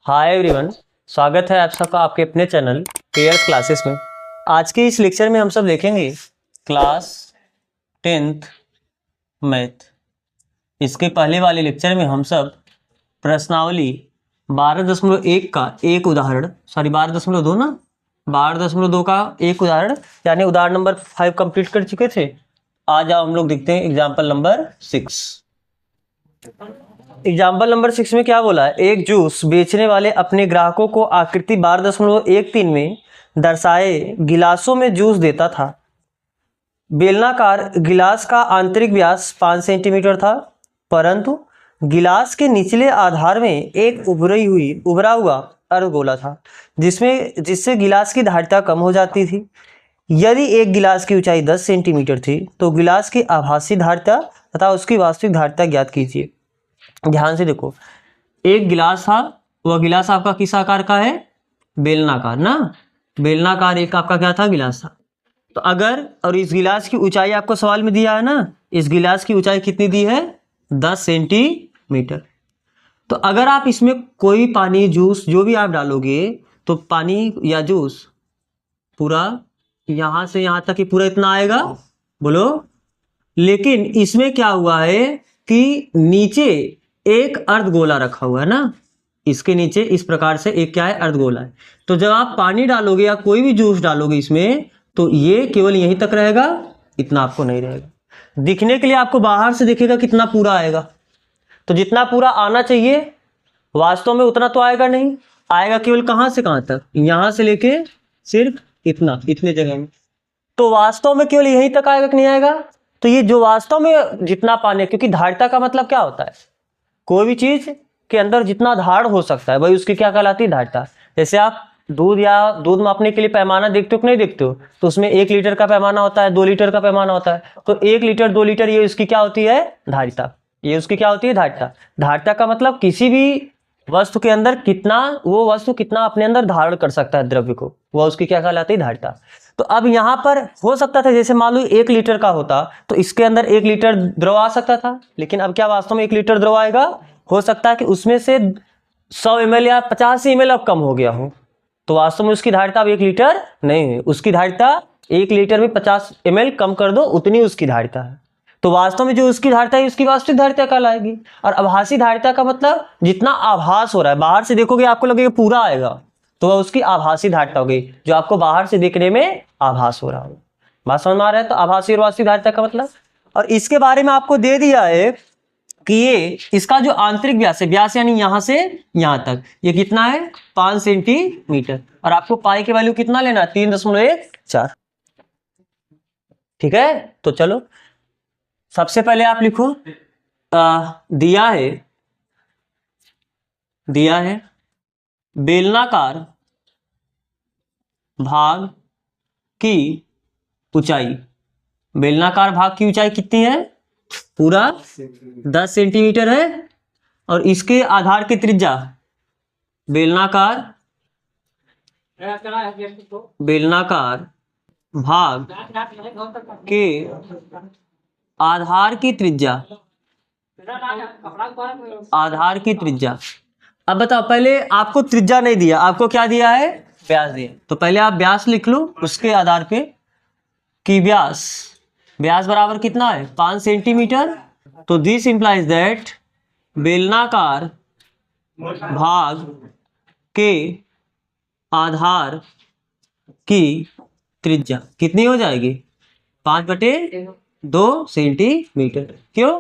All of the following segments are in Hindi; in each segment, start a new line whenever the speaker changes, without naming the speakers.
हाय एवरीवन, स्वागत है आप सबका आपके अपने चैनल पेयर्स क्लासेस में। आज के इस लेक्चर में हम सब देखेंगे क्लास 10th मैथ। इसके पहले वाले लेक्चर में हम सब प्रश्नावली 12.1 का एक उदाहरण 12.2 ना 12.2 का एक उदाहरण यानी उदाहरण नंबर 5 कंप्लीट कर चुके थे। आज हम लोग देखते हैं एग्जाम्पल नंबर 6। एग्जाम्पल नंबर 6 में क्या बोला है, एक जूस बेचने वाले अपने ग्राहकों को आकृति 12.13 में दर्शाए गिलासों में जूस देता था। बेलनाकार गिलास का आंतरिक व्यास 5 सेंटीमीटर था, परंतु गिलास के निचले आधार में एक उभरा हुआ अर्धगोला था जिससे गिलास की धारिता कम हो जाती थी। यदि एक गिलास की ऊंचाई 10 सेंटीमीटर थी तो गिलास की आभासी धारिता तथा उसकी वास्तविक धारिता ज्ञात कीजिए। ध्यान से देखो, एक गिलास था, वह गिलास आपका किस आकार का है, बेलनाकार ना, बेलनाकार एक आपका क्या था, गिलास था। तो अगर और इस गिलास की ऊंचाई आपको सवाल में दिया है ना, इस गिलास की ऊंचाई कितनी दी है, 10 सेंटीमीटर। तो अगर आप इसमें कोई पानी जूस जो भी आप डालोगे तो पानी या जूस पूरा यहां से यहां तक ही पूरा इतना आएगा, बोलो। लेकिन इसमें क्या हुआ है कि नीचे एक अर्धगोला रखा हुआ है ना, इसके नीचे इस प्रकार से एक क्या है, अर्धगोला है। तो जब आप पानी डालोगे या कोई भी जूस डालोगे इसमें तो ये केवल यहीं तक रहेगा, इतना आपको नहीं रहेगा। दिखने के लिए आपको बाहर से दिखेगा कितना पूरा आएगा, तो जितना पूरा आना चाहिए वास्तव में उतना तो आएगा नहीं, आएगा केवल कहां से कहां तक, यहां से लेके सिर्फ इतने जगह में। तो वास्तव में केवल यहीं तक आएगा कि नहीं आएगा। तो ये जो वास्तव में जितना पानी, क्योंकि धारिता का मतलब क्या होता है, कोई भी चीज के अंदर जितना धार हो सकता है भाई उसकी क्या कहलाती है, धारिता। जैसे आप दूध मापने के लिए पैमाना देखते हो कि नहीं देखते हो, तो उसमें 1 लीटर का पैमाना होता है, 2 लीटर का पैमाना होता है। तो 1 लीटर 2 लीटर ये उसकी क्या होती है, धारिता। ये उसकी क्या होती है, धारिता। धारिता का मतलब किसी भी वस्तु के अंदर कितना, वो वस्तु कितना अपने अंदर धारण कर सकता है द्रव्य को, वह उसकी क्या कहलाती है, धारिता। तो अब यहाँ पर हो सकता था जैसे मान लो 1 लीटर का होता तो इसके अंदर 1 लीटर द्रव आ सकता था, लेकिन अब क्या वास्तव में 1 लीटर द्रव आएगा, हो सकता है कि उसमें से 100 ml या 50 ml अब कम हो गया हो, तो वास्तव में उसकी धारिता अब 1 लीटर नहीं है, उसकी धारिता 1 लीटर में 50 ml कम कर दो उतनी उसकी धारिता है। तो वास्तव में जो उसकी धारिता है उसकी वास्तविक धारिता कहलाएगी। और आभासी धारिता का मतलब जितना आभास हो रहा है, बाहर से देखोगे आपको लगेगा पूरा आएगा, तो वह उसकी आभासी धारिता होगी, जो आपको बाहर से देखने में आभास हो रहा होगा। बात समझ में आ रहा है। तो आभासी और वास्तविक धारिता का मतलब, और इसके बारे में आपको दे दिया है कि ये इसका जो आंतरिक व्यास है, व्यास यानी यहां से यहां तक, ये कितना है, 5 सेंटीमीटर। और आपको पाई की वैल्यू कितना लेना है, 3.14। ठीक है, तो चलो सबसे पहले आप लिखो, दिया है बेलनाकार भाग की ऊंचाई, बेलनाकार भाग की ऊंचाई कितनी है, पूरा 10 सेंटीमीटर है। और इसके आधार की त्रिज्या, बेलनाकार भाग के आधार की त्रिज्या, अब बताओ, पहले आपको त्रिज्या नहीं दिया, आपको क्या दिया है, व्यास दिया। तो पहले आप व्यास लिख लो, उसके आधार पे कि व्यास बराबर कितना है, 5 सेंटीमीटर। तो दिस इंप्लाइज दैट बेलनाकार भाग के आधार की त्रिज्या कितनी हो जाएगी, 5/2 सेंटीमीटर। क्यों,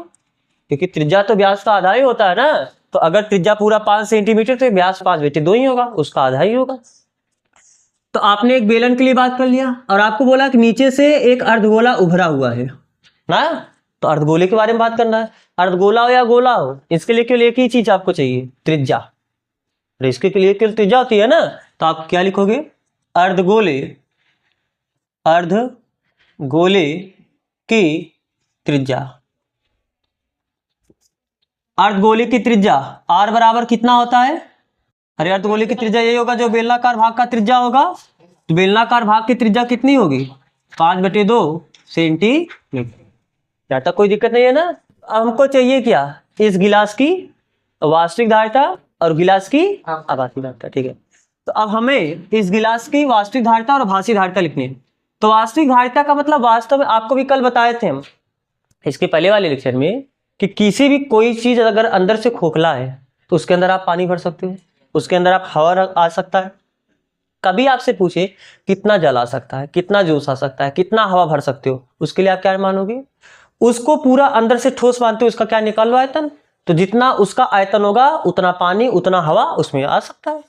क्योंकि त्रिज्या तो व्यास का आधा ही होता है ना। तो अगर त्रिज्या पूरा 5 सेंटीमीटर तो व्यास 5/2 ही होगा, उसका आधा ही होगा। तो आपने एक बेलन के लिए बात कर लिया, और आपको बोला कि नीचे से एक अर्धगोला उभरा हुआ है ना, तो अर्धगोले के बारे में बात करना है। अर्धगोला हो या गोला हो, इसके लिए केवल एक ही चीज आपको चाहिए, त्रिज्या। इसके लिए केवल त्रिज्या होती है ना, तो आप क्या लिखोगे, अर्धगोले की त्रिज्या। अर्धगोले की त्रिज्या r बराबर कितना होता है, अरे अर्धगोले की त्रिज्या यही होगा जो बेलनाकार भाग का त्रिज्या होगा। तो बेलनाकार भाग की त्रिज्या कितनी होगी, 5/2 सेंटीमीटर। यहाँ तक कोई दिक्कत नहीं है ना। अब हमको चाहिए क्या, इस गिलास की वास्तविक धारिता और गिलास की आभासी धारिता। ठीक है, तो अब हमें इस गिलास की वास्तविक धारिता और आभासी धारिता लिखनी है। तो वास्तविक धारिता का मतलब वास्तव में आपको भी कल बताए थे हम इसके पहले वाले लेक्चर में कि किसी भी कोई चीज अगर अंदर से खोखला है तो उसके अंदर आप पानी भर सकते हो, उसके अंदर आप हवा आ सकता है। कभी आपसे पूछे कितना जल आ सकता है, कितना जूस आ सकता है, कितना हवा भर सकते हो, उसके लिए आप क्या मानोगे? उसको पूरा अंदर से ठोस मानते हो, उसका क्या निकाल लो आयतन। तो जितना उसका आयतन होगा उतना पानी उतना हवा उसमें आ सकता है।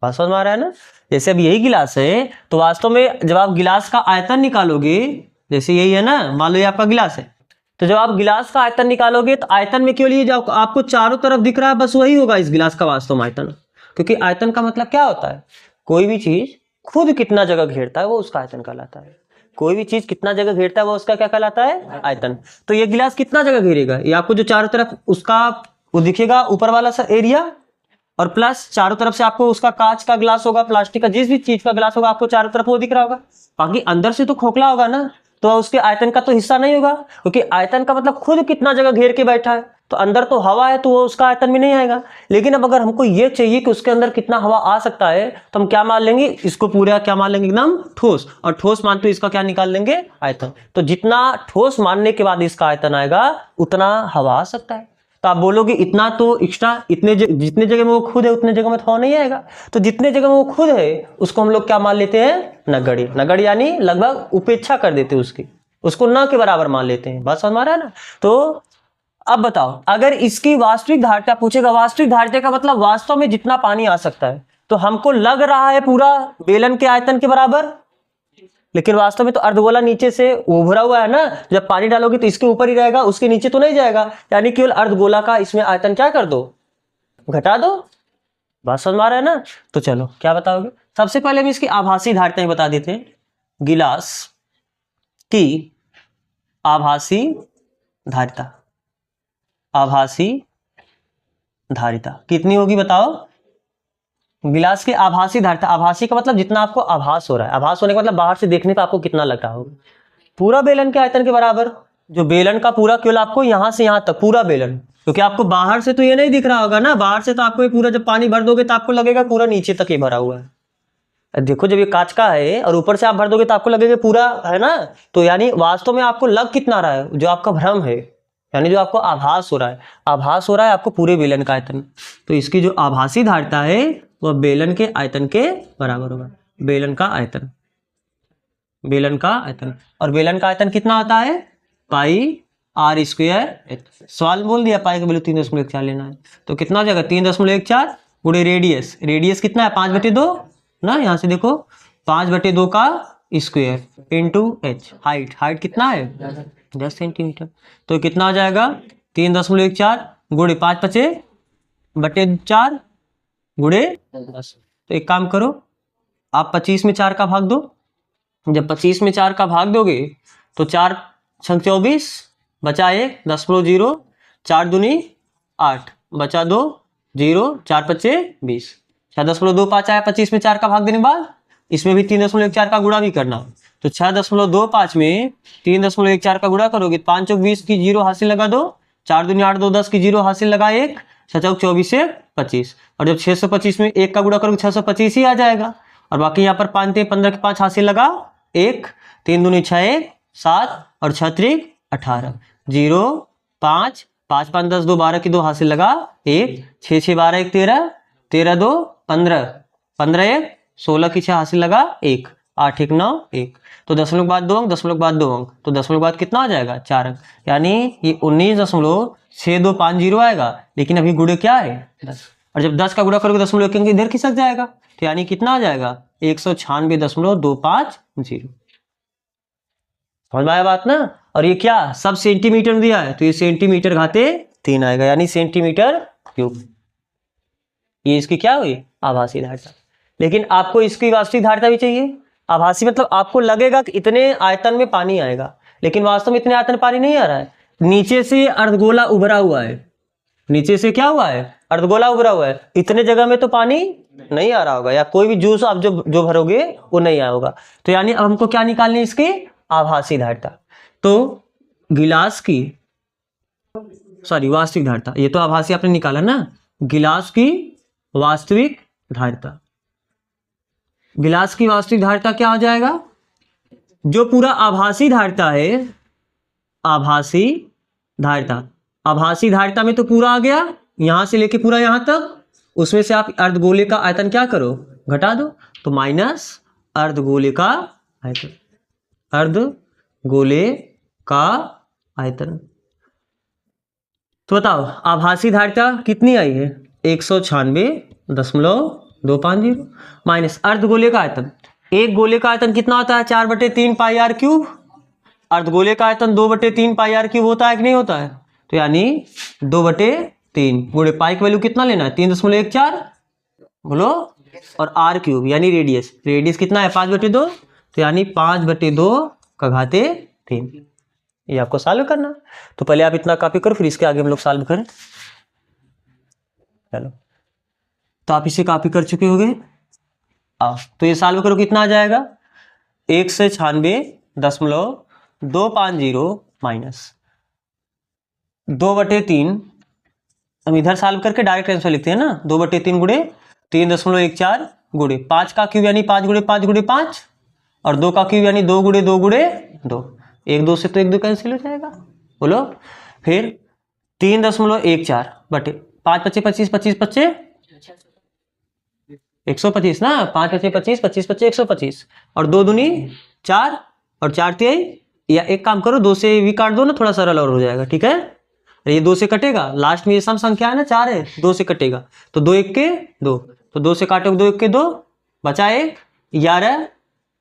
बात समझ में आ रहा है ना? जैसे अब यही गिलास है तो वास्तव में जब आप गिलास का आयतन निकालोगे, जैसे यही है ना, मान लो ये आपका गिलास है, तो जब आप गिलास का आयतन निकालोगे तो आयतन में केवल ये जो आपको चारों तरफ दिख रहा है बस वही होगा इस गिलास का वास्तव में आयतन। क्योंकि आयतन का मतलब क्या होता है? कोई भी चीज खुद कितना जगह घेरता है वो उसका आयतन कहलाता है। कोई भी चीज कितना जगह घेरता है वो उसका क्या कहलाता है? आयतन। तो ये गिलास कितना जगह घेरेगा? ये आपको जो चारों तरफ उसका वो दिखेगा ऊपर वाला सा एरिया, और प्लस चारों तरफ से आपको उसका कांच का ग्लास होगा, प्लास्टिक का जिस भी चीज का ग्लास होगा आपको चारों तरफ वो दिख रहा होगा। बाकी अंदर से तो खोखला होगा ना, तो उसके आयतन का तो हिस्सा नहीं होगा, क्योंकि आयतन का मतलब खुद कितना जगह घेर के बैठा है। तो अंदर तो हवा है तो वो उसका आयतन में नहीं आएगा। लेकिन अब अगर हमको ये चाहिए कि उसके अंदर कितना हवा आ सकता है तो हम क्या मान लेंगे? इसको पूरा क्या मान लेंगे? एकदम ठोस। और ठोस मानते इसका क्या निकाल लेंगे? आयतन। तो जितना ठोस मानने के बाद इसका आयतन आएगा उतना हवा आ सकता है। तो आप बोलोगे इतना तो एक्स्ट्रा, इतने जितने जगह में वो खुद है उतने जगह में हवा नहीं आएगा। तो जितने जगह में वो खुद है उसको हम लोग क्या मान लेते हैं? नगण्य। नगण्य यानी लगभग उपेक्षा कर देते हैं उसकी, उसको न के बराबर मान लेते हैं। बात समझ में आ रहा है ना? तो अब बताओ, अगर इसकी वास्तविक धारिता पूछेगा, वास्तविक धारिता का मतलब वास्तव में जितना पानी आ सकता है, तो हमको लग रहा है पूरा बेलन के आयतन के बराबर, लेकिन वास्तव में तो अर्धगोला नीचे से उभरा हुआ है ना। जब पानी डालोगे तो इसके ऊपर ही रहेगा, उसके नीचे तो नहीं जाएगा। यानी केवल अर्धगोला का इसमें आयतन क्या कर दो? घटा दो। बात समझ में आ रहा है ना? तो चलो क्या बताओगे? सबसे पहले हम इसकी आभासी धारिताएं बता देते हैं। गिलास की आभासी धारिता, आभासी धारिता कितनी होगी बताओ? गिलास की आभासी धारिता, आभासी का मतलब जितना आपको आभास हो रहा है, आभास होने का मतलब बाहर से देखने पे आपको कितना लग रहा होगा, पूरा बेलन के आयतन के बराबर। जो बेलन का पूरा केवल आपको यहां से यहां तक पूरा बेलन, क्योंकि आपको बाहर से तो ये नहीं दिख रहा होगा ना, बाहर से तो आपको ये पूरा जब पानी भर दोगे तो आपको लगेगा पूरा नीचे तक ये भरा हुआ है। देखो जब ये कांच का है और ऊपर से आप भर दोगे तो आपको लगेगा पूरा है ना। तो यानी वास्तव में आपको लग कितना रहा है? जो आपका भ्रम है, यानी जो आपको आभास हो रहा है, आभास हो रहा है आपको पूरे बेलन का आयतन। तो इसकी जो आभासी धारिता है वह बेलन के आयतन के बराबर होगा। बेलन का आयतन, बेलन का आयतन। और बेलन का आयतन कितना होता है? पाई आर स्क्वायर। सवाल बोल दिया पाई का वैल्यू 3.14 लेना है, तो कितना हो जाएगा? 3.14 गुणे रेडियस। रेडियस कितना है? 5/2 ना, यहाँ से देखो 5/2 का square into H. Height, height कितना है? 10 सेंटीमीटर। तो कितना हो जाएगा? 3.14 गुणे 5/4 गुणे 10। तो एक काम करो, आप 25 में 4 का भाग दो। जब 25 में 4 का भाग दोगे तो 4 छंग 24 बचा 1 0.0, 4 दूनी 8 बचा 2 0, 4 पच्चे 20, 6.25 आया 25 में 4 का भाग देने के बाद। इसमें भी 3.14 का गुणा भी करना, तो 6.25 में 3.14 का गुणा करोगे 5 चौक 20 की 0 हासिल लगा दो, 4 दूनी 8 2 10 की 0 हासिल लगा 1, 6 चौक 24 से 25। और जब 625 में 1 का गुणा करोगे 625 ही आ जाएगा। और बाकी यहाँ पर 5 15 के 5 हासिल लगा 1, 3 दूनी 6 7 और 6 3 18, 0 5 5 5 10 2 12 की 2 हासिल लगा 1, 6 6 12 1 13, 13 2 15, 15 1 16 की 6 हासिल लगा 1, 8 1 9 1। तो दशमलव के बाद 2 अंक, दशमलव के बाद 2 अंक, तो दशमलव के बाद कितना आ जाएगा? 4 अंक। यानी ये 19.6250 आएगा। लेकिन अभी गुणे क्या है? 10। और जब 10 का गुणा करोगे दशमलव के अंक इधर खिसक जाएगा, तो यानी कितना आ जाएगा? 196.250। समझ में आया बात ना? और ये क्या सब सेंटीमीटर में दिया है, तो ये सेंटीमीटर घाते 3 आएगा, यानी सेंटीमीटर क्यूब। ये इसकी क्या हुई? आभासी धारिता। लेकिन आपको इसकी वास्तविक धारिता भी चाहिए। आभासी मतलब आपको लगेगा कि इतने आयतन में पानी आएगा, लेकिन वास्तव में इतने आयतन में पानी नहीं आ रहा है। नीचे से अर्धगोला उभरा हुआ है, नीचे से क्या हुआ है? अर्धगोला उभरा हुआ है। इतने जगह में तो पानी नहीं आ रहा होगा, या कोई भी जूस आप जो भरोगे वो नहीं आया होगा। तो यानी अब हमको क्या निकालनी है? इसकी आभासी धारिता। तो गिलास की वास्तविक धारिता, ये तो आभासी आपने निकाला ना, गिलास की वास्तविक धारिता। गिलास की वास्तविक धारिता क्या हो जाएगा? जो पूरा आभासी धारिता है, आभासी धारिता, आभासी धारिता में तो पूरा आ गया यहां से लेके पूरा यहां तक, उसमें से आप अर्धगोले का आयतन क्या करो, घटा दो, तो माइनस अर्धगोले का आयतन, अर्धगोले का आयतन। तो बताओ आभासी धारिता कितनी आई है? 196.250 माइनस अर्धगोले का आयतन। एक गोले का आयतन कितना होता है? 4/3 पाई आर क्यूब। अर्धगोले का आयतन 2/3 पाई आर क्यूब होता है कि नहीं होता है? तो यानी 2/3 गुणे पाई की वैल्यू कितना लेना है? 3.14 बोलो, और आर क्यूब यानी रेडियस, रेडियस कितना है? 5/2, तो यानी 5/2 का घाते 3। ये आपको सॉल्व करना। तो पहले आप इतना कॉपी करो, फिर इसके आगे हम लोग सॉल्व करें। चलो, तो आप इसे कॉपी कर चुके होंगे। तो ये सॉल्व करो, कितना आ जाएगा? 196.250 माइनस 2/3। हम इधर सॉल्व करके डायरेक्ट आंसर लिखते हैं ना, 2/3 गुणे 3.14 गुणे 5 का क्यूब यानी 5 गुणे 5 गुणे 5, और 2 का क्यूब यानी 2 गुणे 2 गुणे 2। 1 2 से तो 1 2 कैंसिल हो जाएगा, बोलो। फिर 3.14 बटे 5 पच्चे 25, 25 पच्चे 125 ना, 5 पच्चे 25, 25 पच्चे 125, और 2 दूनी 4, और 4 तिहाई, या एक काम करो 2 से भी काट दो ना, थोड़ा सरल और हो जाएगा, ठीक है। ये 2 से कटेगा, लास्ट में ये सम संख्या है ना 4 है, 2 से कटेगा, तो 2 1 के 2, तो 2 से काटोगे 2 1 के 2, बचा 1, 11,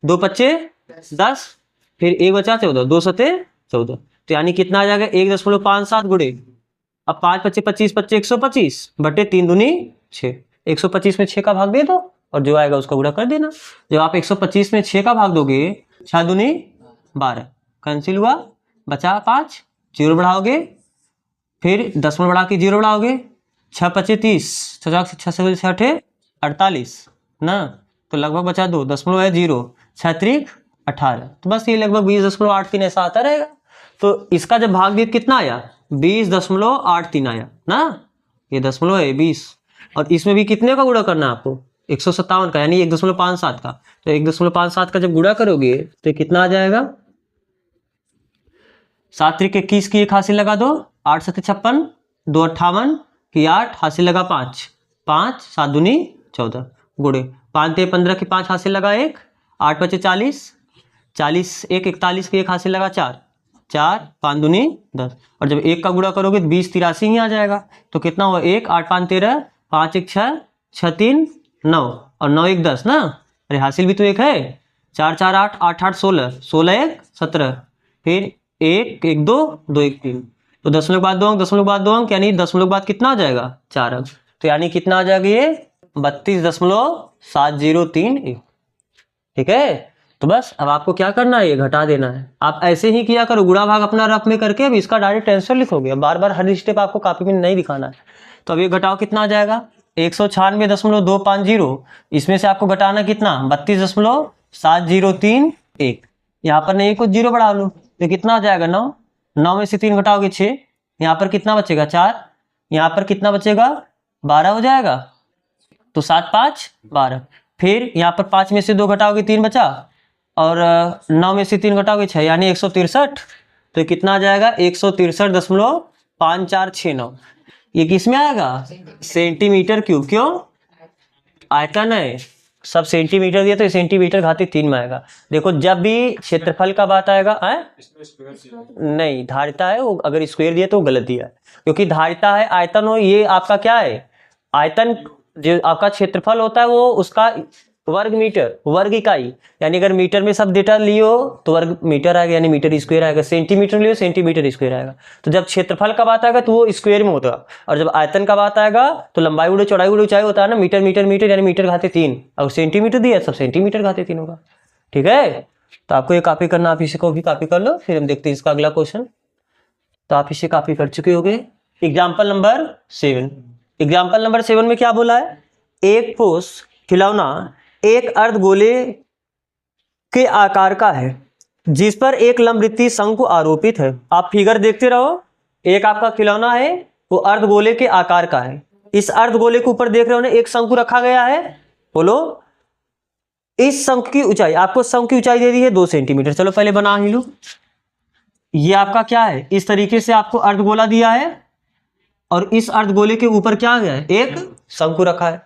2 पच्चे 10, फिर 1 बचा 14, 2 सते 14, तो यानी कितना आ जाएगा? 1.57 गुणे, अब 5 पच्चे 25, पच्चे 125 बटे 3 दूनी 6, 125 में 6 का भाग दे दो, और जो आएगा उसका गुणा कर देना। जब आप 125 में 6 का भाग दोगे, 6 दूनी 12, कैंसिल हुआ, बचा 5, 0 बढ़ाओगे, फिर 10 में बढ़ा के 0 बढ़ाओगे, 6 पच्चे 30, 6 से 6 48 ना, तो लगभग बचा 2, 10 है 0, 6 3 18, तो बस ये लगभग 20.83 ऐसा आता रहेगा। तो इसका जब भाग दिया कितना आया? 20.83 आया ना, ये दशमलव है 20, और इसमें भी कितने का गुणा करना है आपको? 157 का, यानी 1.57 का। तो 1.57 का जब गुणा करोगे तो कितना आ जाएगा? 7 3 21 की 1 हासिल लगा दो, 8 7 56, 2 58 की 8 हासिल लगा 5, 5 7 दूनी 14 गुणे 5 3 15 की 5 हासिल लगा 1, 8 5 40, 40 1 41 की 1 हासिल लगा 4, 4 5 दूनी 10, और जब 1 का गुणा करोगे तो 20 83 ही आ जाएगा। तो कितना हुआ? 1 8 5 13, 5 1 6, 6 3 9, और 9 1 10 ना, अरे हासिल भी तो 1 है, 4 4 8, 8 8 16, 16 1 17, फिर 1 1 2 2 1 3, तो दशमलव के बाद 2 अंक, दशमलव के बाद 2 अंक, यानी दशमलव के बाद कितना आ जाएगा? 4 अंक, तो यानी कितना आ जाएगा? ये 32.703। ठीक है। तो बस अब आपको क्या करना है? ये घटा देना है। आप ऐसे ही किया करो, गुणा भाग अपना रफ में करके, अब इसका डायरेक्ट आंसर लिखोगे, अब बार बार हर स्टेप आपको कॉपी में नहीं दिखाना है। तो अब ये घटाओ, कितना आ जाएगा? 196.250, इसमें से आपको घटाना कितना? 32.7031। यहाँ पर नहीं, कुछ जीरो बढ़ा लो, तो कितना आ जाएगा? 9, 9 में से 3 घटाओगे 6, यहाँ पर कितना बचेगा? 4, यहाँ पर कितना बचेगा? 12 हो जाएगा, तो 7 5 12, फिर यहाँ पर 5 में से 2 घटाओगे 3 बचा, और 9 में से 3 घटाओगे 6, यानी 163, तो कितना आ जाएगा? 163.5469। ये किस में आएगा? Centimetre cube. क्यों? आयतन है, सब सेंटीमीटर दिया तो सेंटीमीटर घाते 3 में आएगा। देखो जब भी क्षेत्रफल का बात आएगा, नहीं धारिता है वो, अगर स्क्वायर दिया तो गलत दिया है, क्योंकि धारिता है, आयतन हो, ये आपका क्या है? आयतन जो आपका क्षेत्रफल होता है वो उसका वर्ग मीटर, वर्ग इकाई, यानी अगर मीटर में सब डेटा लियो तो वर्ग मीटर आएगा, यानी मीटर स्क्वायर आएगा, सेंटीमीटर लियो सेंटीमीटर स्क्वायर आएगा। तो जब क्षेत्रफल का बात आएगा तो वो स्क्वायर में होता है, और जब आयतन का बात आएगा तो लंबाई गुणे चौड़ाई गुणे ऊंचाई होता है ना, मीटर मीटर मीटर, यानी मीटर घाते 3, और सेंटीमीटर दिया सब सेंटीमीटर घाते 3 होगा। ठीक है, तो आपको ये कॉपी करना, आप इसी को भी कॉपी कर लो, फिर हम देखते हैं इसका अगला क्वेश्चन। तो आप इसे कॉपी कर चुके होंगे। एग्जाम्पल नंबर 7, एग्जाम्पल नंबर 7 में क्या बोला है? एक ठोस खिलौना एक अर्धगोले के आकार का है जिस पर एक लंबवृत्तीय शंकु आरोपित है। आप फिगर देखते रहो, एक आपका खिलौना है वो अर्धगोले के आकार का है, इस अर्धगोले के ऊपर देख रहे हो ना, एक शंकु रखा गया है। बोलो, इस शंकु की ऊंचाई, आपको शंकु की ऊंचाई दे दी है 2 सेंटीमीटर। चलो पहले बना ही लो। ये आपका क्या है, इस तरीके से आपको अर्धगोला दिया है और इस अर्धगोले के ऊपर क्या गया है, एक शंकु रखा है।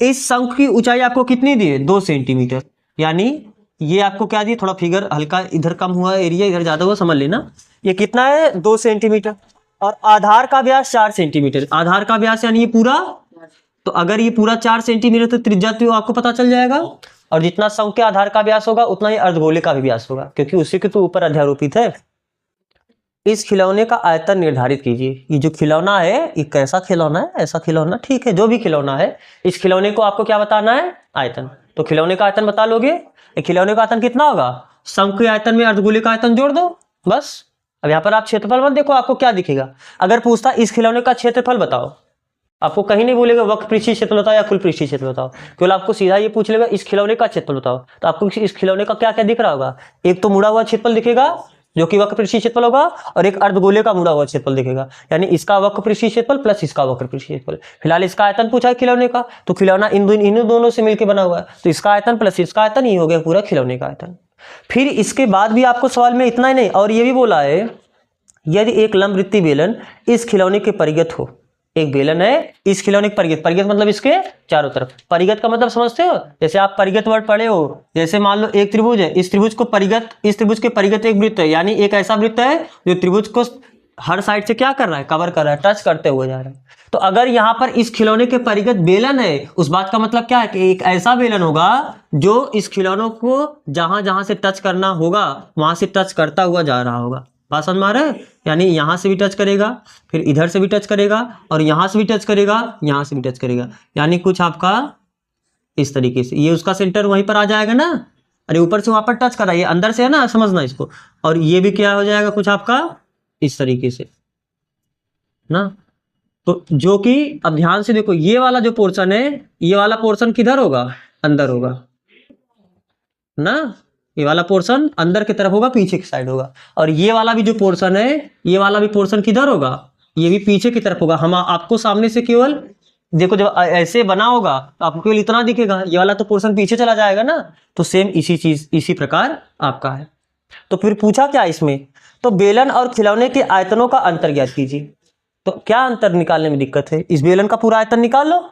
इस शंकु की ऊंचाई आपको कितनी दी है, 2 सेंटीमीटर। यानी ये आपको क्या दी, थोड़ा फिगर हल्का इधर कम हुआ एरिया, इधर ज्यादा हुआ, समझ लेना। ये कितना है, 2 सेंटीमीटर। और आधार का व्यास 4 सेंटीमीटर। आधार का व्यास यानी ये पूरा, तो अगर ये पूरा 4 सेंटीमीटर तो त्रिज्या तो आपको पता चल जाएगा। और जितना शंकु के आधार का व्यास होगा उतना ही अर्धगोले का भी व्यास होगा, क्योंकि उसी के तो ऊपर अध्यारोपित है। इस खिलौने का आयतन निर्धारित कीजिए। ये जो खिलौना है ये कैसा खिलौना है, ऐसा खिलौना, ठीक है, जो भी खिलौना है, इस खिलौने को आपको क्या बताना है, आयतन। तो खिलौने का आयतन बता लोगे। खिलौने का आयतन कितना होगा, शंकु के आयतन में अर्धगोले का आयतन जोड़ दो, बस। अब यहाँ पर आप क्षेत्रफल मत देखो, आपको क्या दिखेगा। अगर पूछता इस खिलौने का क्षेत्रफल बताओ, आपको कहीं नहीं बोलेगा वक्र पृष्ठीय क्षेत्रफल बताओ या कुल पृष्ठीय क्षेत्रफल बताओ, केवल आपको सीधा ये पूछ लेगा इस खिलौने का क्षेत्रफल बताओ। तो आपको इस खिलौने का क्या क्या दिख रहा होगा, एक तो मुड़ा हुआ क्षेत्रफल दिखेगा जो कि वक्र पृष्ठीय क्षेत्रफल होगा, और एक अर्धगोले का मुड़ा हुआ क्षेत्रफल दिखेगा, यानी इसका वक्र पृष्ठीय क्षेत्रफल प्लस इसका वक्र पृष्ठीय क्षेत्रफल। फिलहाल इसका आयतन पूछा है खिलौने का, तो खिलौना इन दोनों से मिलकर बना हुआ है, तो इसका आयतन प्लस इसका आयतन, ये हो गया पूरा खिलौने का आयतन। फिर इसके बाद भी आपको सवाल में इतना ही नहीं, और ये भी बोला है, यदि एक लंबवृत्तीय बेलन इस खिलौने के परिगत हो। एक बेलन है, इस खिलौने के परिगत, परिगत मतलब इसके चारों तरफ। परिगत का मतलब समझते हो, जैसे आप परिगत वर्ड पढ़े हो, जैसे मान लो एक त्रिभुज है, इस त्रिभुज को परिगत, इस त्रिभुज के परिगत एक वृत्त है, यानी एक ऐसा वृत्त है जो त्रिभुज को हर साइड से क्या कर रहा है, कवर कर रहा है, टच करते हुए जा रहा है। तो अगर यहाँ पर इस खिलौने के परिगत बेलन है, उस बात का मतलब क्या है कि एक ऐसा बेलन होगा जो इस खिलौनों को जहां जहां से टच करना होगा वहां से टच करता हुआ जा रहा होगा। बात समझ में आ रहा है, यानी यहां से भी टच करेगा, फिर इधर से भी टच करेगा, और यहां से भी टच करेगा, यहां से भी टच करेगा, यानी कुछ आपका इस तरीके से। ये उसका सेंटर वहीं पर आ जाएगा ना, अरे ऊपर से वहां पर टच करा, ये अंदर से है ना, समझना इसको। और ये भी क्या हो जाएगा, कुछ आपका इस तरीके से ना। तो जो कि अब ध्यान से देखो, ये वाला जो पोर्शन है, ये वाला पोर्शन किधर होगा, अंदर होगा ना। ये वाला पोर्शन अंदर की तरफ होगा, पीछे की साइड होगा। और ये वाला भी जो पोर्शन है, ये वाला भी पोर्शन किधर होगा, ये भी पीछे की तरफ होगा। हम आपको सामने से केवल देखो, जब ऐसे बना होगा तो आपको केवल इतना दिखेगा, ये वाला तो पोर्शन पीछे चला जाएगा ना। तो सेम इसी चीज, इसी प्रकार आपका है। तो फिर पूछा क्या इसमें, तो बेलन और खिलौने के आयतनों का अंतर ज्ञात कीजिए। तो क्या अंतर निकालने में दिक्कत है, इस बेलन का पूरा आयतन निकाल लो,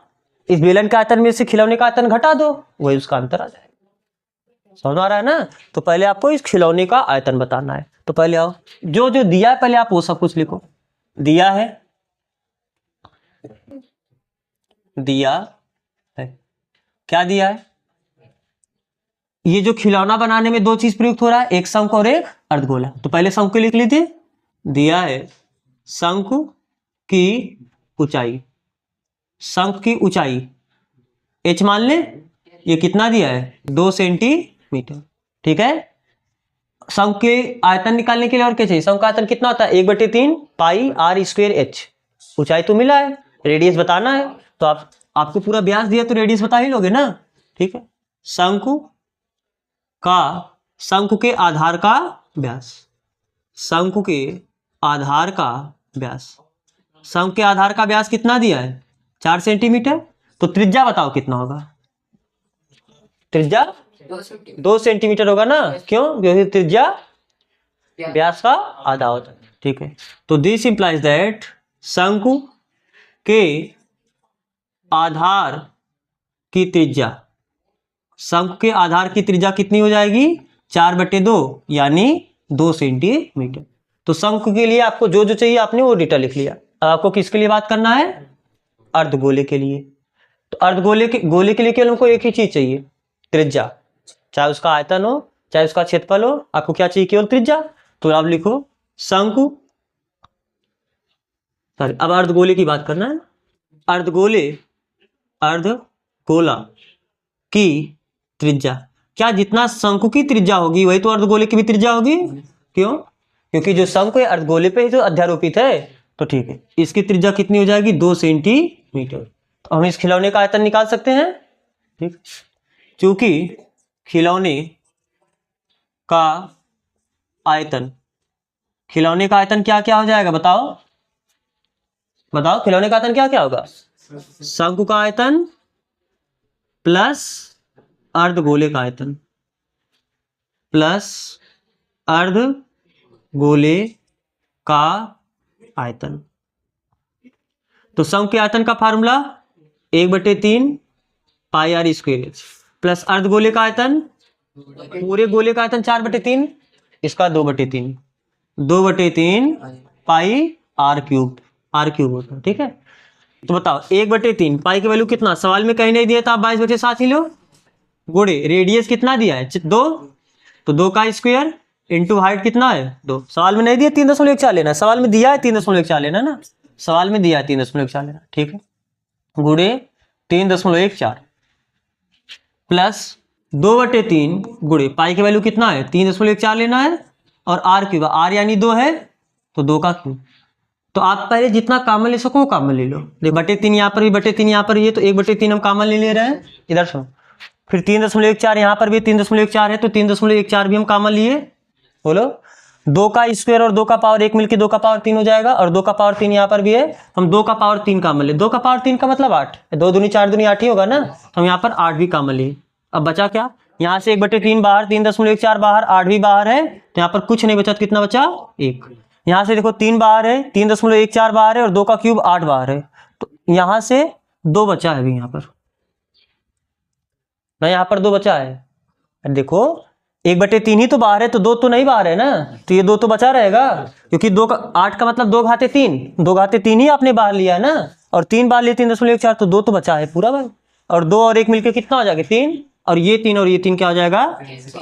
इस बेलन के आयतन में से खिलौने का आयतन घटा दो, वही उसका अंतर आ जाएगा। समझ आ रहा है ना। तो पहले आपको इस खिलौने का आयतन बताना है। तो पहले आओ, जो जो दिया है पहले आप वो सब कुछ लिखो। दिया है, दिया है, क्या दिया है, ये जो खिलौना बनाने में 2 चीज प्रयुक्त हो रहा है, एक शंकु और एक अर्धगोला। तो पहले शंकु लिख लीजिए, दिया है शंकु की ऊंचाई, शंकु की ऊंचाई h मान ले, ये कितना दिया है, 2 सेंटीमीटर, ठीक है। शंकु के आयतन निकालने के लिए और क्या चाहिए, शंकु का आयतन कितना होता है, 1/3 पाई r स्क्वायर h। ऊंचाई तो मिला है, रेडियस बताना है, तो आपको पूरा व्यास दिया तो रेडियस बता ही लोगे ना, ठीक है। शंकु के आधार का व्यास, शंकु के आधार का व्यास, शंकु के आधार का व्यास कितना दिया है, 4 सेंटीमीटर। तो त्रिज्या बताओ कितना होगा, त्रिज्या 2 सेंटीमीटर होगा ना, क्यों, क्योंकि त्रिज्या व्यास का आधा होता है, ठीक है। तो दिस इंप्लाइज दैट शंकु के आधार की त्रिज्या, शंकु के आधार की त्रिज्या कितनी हो जाएगी, 4/2 यानी 2 सेंटीमीटर। तो शंकु के लिए आपको जो जो चाहिए आपने वो डेटा लिख लिया। अब आपको किसके लिए बात करना है, अर्धगोले के लिए। तो अर्धगोले के लिए केवल हमको एक ही चीज चाहिए, त्रिज्या, चाहे उसका आयतन हो चाहे उसका क्षेत्रफल हो, आपको क्या चाहिए, केवल त्रिज्या। तो आप लिखो शंकु, सॉरी अब अर्धगोले की बात करना है। अर्धगोला की त्रिज्या, क्या जितना शंकु की त्रिज्या होगी वही तो अर्धगोले की भी त्रिज्या होगी, क्यों, क्योंकि जो शंकु है अर्धगोले पे ही तो अध्यारोपित है। तो ठीक है, इसकी त्रिज्या कितनी हो जाएगी, 2 सेंटीमीटर। तो हम इस खिलौने का आयतन निकाल सकते हैं, ठीक। क्योंकि खिलौने का आयतन, खिलौने का आयतन क्या क्या हो जाएगा बताओ, बताओ खिलौने का आयतन क्या क्या होगा, शंकु का आयतन प्लस अर्धगोले का आयतन प्लस अर्धगोले का आयतन। तो शंकु के आयतन का formula 1/3 pi r square h plus अर्धगोले का आयतन, पूरे गोले का आयतन 4/3, इसका 2/3 पाई आर क्यूब होता है। ठीक है, तो बताओ 1/3 पाई की वैल्यू कितना, सवाल में कहीं नहीं दिया था, आप 22/7 ही लो, गुणे रेडियस कितना दिया है 2, तो 2 का स्क्वायर इंटू हाइट कितना है 2, सवाल में नहीं दिया 3.14 लेना, सवाल में दिया है 3.14 लेना ना, सवाल में दिया है 3.14 लेना। ठीक है, गुणे 3.14 प्लस 2/3 गुणे पाई की वैल्यू कितना है 3.14 लेना है, और आर क्यूब, आर यानी 2 है तो 2 का क्यूब। तो आप पहले जितना कॉमन ले सको कॉमन ले लो, 3 यहाँ पर भी 3 यहाँ पर ये, तो 1/3 हम कॉमन ले रहे हैं, इधर सुनो, फिर 3.14 यहाँ पर भी 3.14 है तो 3.14 भी हम कॉमन लिए, बोलो 2 का स्क्वायर और 2 का पावर 1 मिलकर 2 का पावर 3 हो जाएगा, और 2 का पावर 3 यहाँ पर भी है, हम 2 का पावर 3 कॉमन ले, 2 का पावर 3 का मतलब 8, 2 दूनी 4 दूनी 8 ही होगा ना, तो हम यहाँ पर 8 भी कॉमन लिए। अब बचा क्या, यहाँ से 1/3 बाहर, 3.14 बाहर, 8 भी बाहर है, तो यहाँ पर कुछ नहीं बचा, तो कितना बचा 1। यहाँ से देखो 3 बाहर है, 3.14 बाहर है, और 2 का क्यूब 8 बाहर है, तो यहाँ से 2 बचा है अभी, यहाँ पर ना, यहाँ पर 2 बचा है। देखो 1/3 ही तो बाहर है, तो 2 तो नहीं बाहर है ना, तो ये 2 तो बचा रहेगा, क्योंकि 2 का 8 का मतलब 2 घाते 3 ही आपने बाहर लिया है ना, और 3 बाहर लिए 3.14, तो 2 तो बचा है पूरा भाई, और 2 और 1 मिलके कितना हो जाएगा 3, और ये 3 और ये 3 क्या हो जाएगा।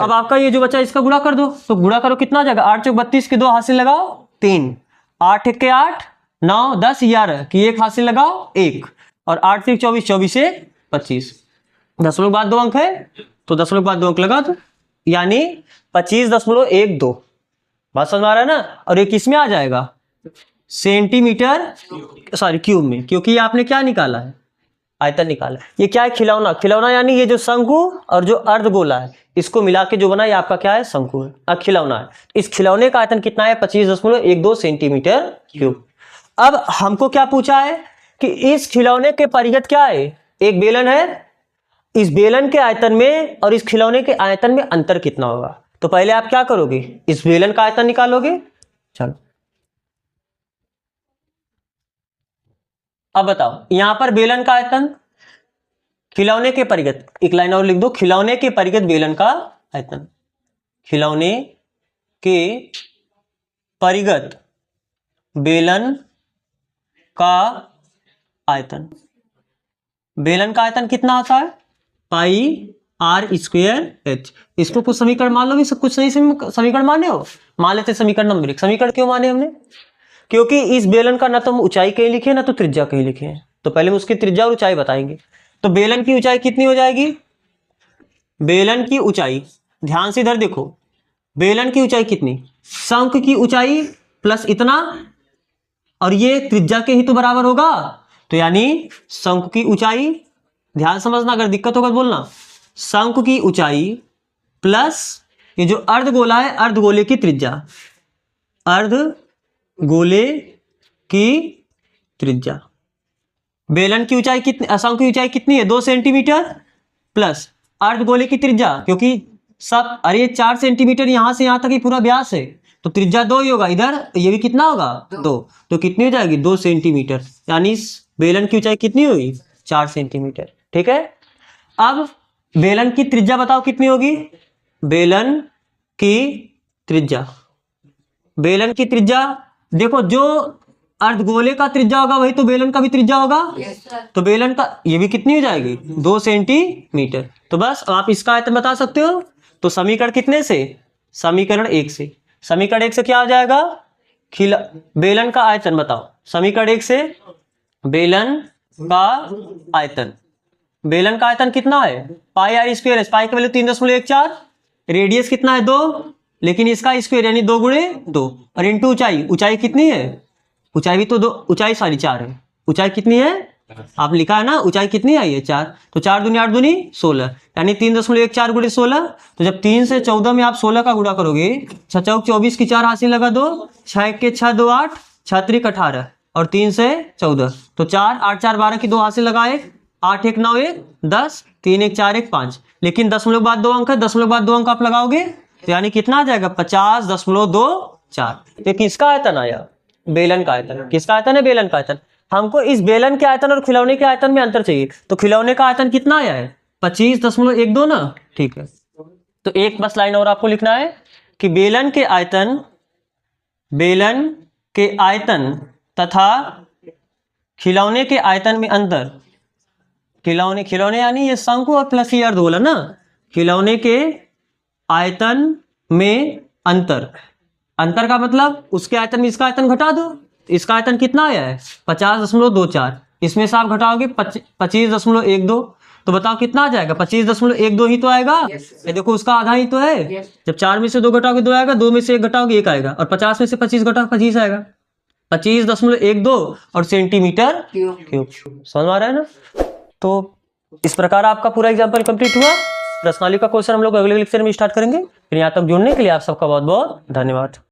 अब आपका ये जो बचा इसका गुणा कर दो, तो गुणा करो कितना आ जाएगा, 8 चौक 32 के 2 हासिल लगाओ 3, 8 1 के 8, 9 10 11 की 1 हासिल लगाओ 1, और 8 3 24, 24 से 25, 10 के बाद 2 अंक है, तो 10 के बाद 2 अंक लगा दो, यानी 25.12, बात समझ में आ रहा है ना। और ये किस में आ जाएगा, सेंटीमीटर सॉरी क्यूब में, क्योंकि ये आपने क्या निकाला है, आयतन निकाला है। ये क्या है, खिलौना यानी ये जो शंकु और जो अर्धगोला है इसको मिला के जो बना, ये आपका क्या है, शंकु है, खिलौना है। इस खिलौने का आयतन कितना है, 25.12 सेंटीमीटर क्यूब। अब हमको क्या पूछा है कि इस खिलौने के परिगत क्या है, एक बेलन है, इस बेलन के आयतन में और इस खिलौने के आयतन में अंतर कितना होगा। तो पहले आप क्या करोगे, इस बेलन का आयतन निकालोगे। चलो अब बताओ, यहां पर बेलन का आयतन, खिलौने के परिगत, एक लाइन और लिख दो, खिलौने के परिगत बेलन का आयतन, खिलौने के परिगत बेलन का आयतन, बेलन का आयतन कितना होता है, पाई आर स्क्वायर एच। इसको कुछ समीकरण मान लो भी, सब कुछ नहीं समीकरण माने हो, मान लेते समीकरण नंबर 1। समीकरण क्यों माने हमने, क्योंकि इस बेलन का ना तो हम ऊंचाई कहीं लिखे ना तो त्रिज्या कहीं लिखे हैं, तो पहले हम उसकी त्रिज्या और ऊंचाई बताएंगे। तो बेलन की ऊंचाई कितनी हो जाएगी, बेलन की ऊंचाई, ध्यान से इधर देखो, बेलन की ऊंचाई कितनी, शंकु की ऊंचाई प्लस इतना, और ये त्रिज्या के ही तो बराबर होगा, तो यानी शंकु की ऊंचाई, ध्यान समझना, अगर दिक्कत होगा तो बोलना, शंकु की ऊंचाई प्लस ये जो अर्धगोला है, अर्धगोले की त्रिज्या, अर्धगोले की त्रिज्या, बेलन की ऊंचाई कितनी, शंकु की ऊंचाई कितनी है 2 सेंटीमीटर, प्लस अर्धगोले की त्रिज्या, क्योंकि सब, अरे 4 सेंटीमीटर यहां से यहां तक ही पूरा व्यास है, तो त्रिज्या 2 ही होगा, इधर ये भी कितना होगा 2, तो कितनी हो जाएगी 2 सेंटीमीटर, यानी बेलन की ऊंचाई कितनी हुई 4 सेंटीमीटर। ठीक है, अब बेलन की त्रिज्या बताओ कितनी होगी, बेलन की त्रिज्या, बेलन की त्रिज्या देखो, जो अर्धगोले का त्रिज्या होगा वही तो बेलन का भी त्रिज्या होगा, तो बेलन का ये भी कितनी हो जाएगी 2 सेंटीमीटर। तो बस आप इसका आयतन बता सकते हो, तो समीकरण कितने से, समीकरण 1 से, समीकरण 1 से क्या हो जाएगा, बेलन का आयतन बताओ, समीकरण 1 से बेलन का आयतन, बेलन का आयतन कितना है, पाई आर स्क्वायर, पाई की वैल्यू 3.14, रेडियस कितना है 2, लेकिन इसका स्क्वायर यानी 2 गुणे 2, और इंटू ऊंचाई, ऊंचाई कितनी है, ऊंचाई भी तो 2, ऊंचाई सारी 4 है, ऊंचाई कितनी है, आप लिखा है ना, ऊंचाई कितनी आई है 4, तो 4 दूनी 8 दूनी 16, यानी 3.14 गुणे 16, तो जब 3 से 14 में आप 16 का गुणा करोगे, 6 चौक 24 की 4 हासिल लगा दो, 6 1 के 6 2 8, 6 3 18, और 3 से 14, तो 4, 8 4 12 की 2 हाथ से लगाए, 8 1 9 1 10, 3 1 4 1 5, लेकिन दशमलव के बाद 2 अंक है, दशमलव के बाद 2 अंक आप लगाओगे तो यानी कितना आ जाएगा 50.24। ये किसका आयतन आया? बेलन का आयतन। किसका आयतन है? बेलन का आयतन। हमको इस बेलन के आयतन और खिलौने के आयतन में अंतर चाहिए, तो खिलौने का आयतन कितना आया है 25.12 ना। ठीक है, तो एक बस लाइन और आपको लिखना है कि बेलन के आयतन तथा खिलौने के आयतन में अंतर। खिलौने यानी ये शंकु और प्लस ये अर्धगोला ना। खिलौने के आयतन में अंतर का मतलब उसके आयतन में इसका आयतन घटा दो। इसका आयतन कितना आया है 50.24, इसमें से आप घटाओगे 25.12, तो बताओ कितना आ जाएगा 25.12 ही तो आएगा। ये देखो उसका आधा ही तो है। जब 4 में से 2 घटाओगे 2 आएगा, 2 में से 1 घटाओगे 1 आएगा, और 50 में से 25 घटाओ 25 आएगा। 25.12 और सेंटीमीटर क्यूब। समझ में आ रहा है ना। तो इस प्रकार आपका पूरा एग्जाम्पल कंप्लीट हुआ। प्रश्नावली का क्वेश्चन हम लोग अगले लेक्चर में स्टार्ट करेंगे। फिर यहाँ तक जुड़ने के लिए आप सबका बहुत बहुत धन्यवाद।